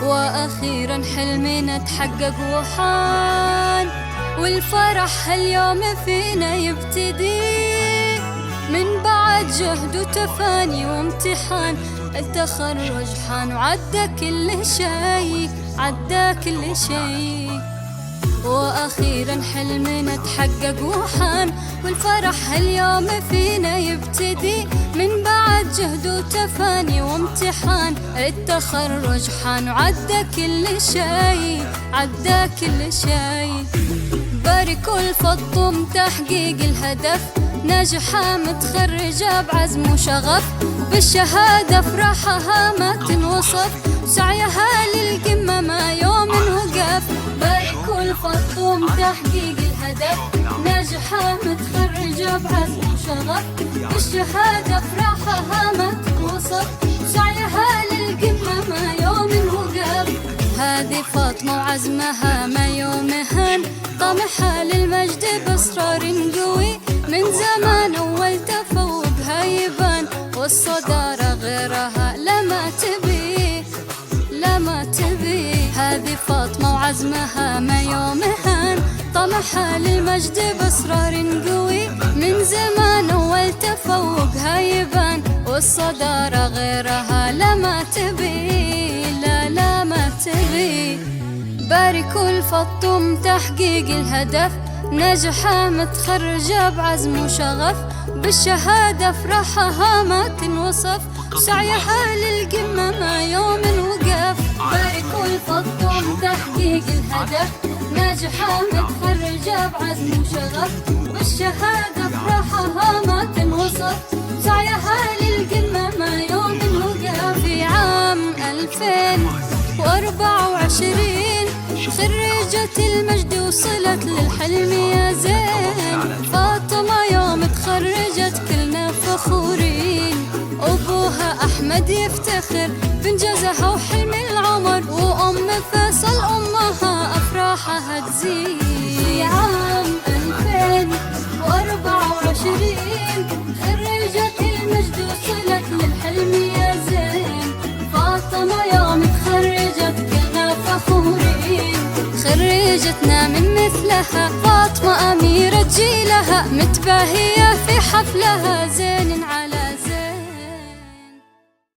وأخيرا حلمنا تحقق وحان، والفرح هاليوم فينا يبتدي من بعد جهد وتفاني وامتحان. التخرج حان وعدى كل شي، عدى كل شي. وأخيرا حلمنا تحقق وحان، والفرح هاليوم فينا يبتدي من بعد جهد وتفاني وامتحان. التخرج حان وعدى كل شي، عدى كل شي. باركوا الفضم تحقيق الهدف، ناجحة متخرجة بعزم وشغف، بالشهادة فرحها ما تنوصف، سعيها للقمة ما يوم وقف. باركوا الفضم تحقيق الهدف، ناجحة متخرجة بعزم وشغف، بالشهادة فرحها ما تنوصف، سعيها للقمة ما يوم وقف. هذه فاطمة وعزمها ما يوم هان، طمحها للمجد بإصرار قوي، من زمان أول تفوقها يبان، والصدارة غيرها لما تبي، لما تبي. هذه فاطمة وعزمها ما يوم هان، طمحها للمجد بإصرار قوي، من زمان أول تفوقها يبان، والصدارة غيرها لما تبي، لا لا ما تبي. باركوا الفضم تحقيق الهدف، ناجحة متخرجة بعزم وشغف، بالشهادة فرحها ما تنوصف، سعيها للقمة ما يوم وقف. باركوا الفضم تحقيق الهدف، ناجحة متخرجة بعزم وشغف، بالشهادة فرحها ما تنوصف، سعيها للقمة ما يوم وقف. في عام 2024 خريجة المجد وصلت للحلم يا زين، فاطمة يوم تخرجت كلنا فخورين، أبوها أحمد يفتخر بإنجازها وحلم العمر، وأم فيصل أمها أفراحها تزيد. في عام 2024 خريجة المجد وصلت للحلم يا زين، فاطمة يوم تخرجت كلنا فخورين، خريجتنا من مثلها فاطمة أميرة جيلها، متباهية في حفلها زين على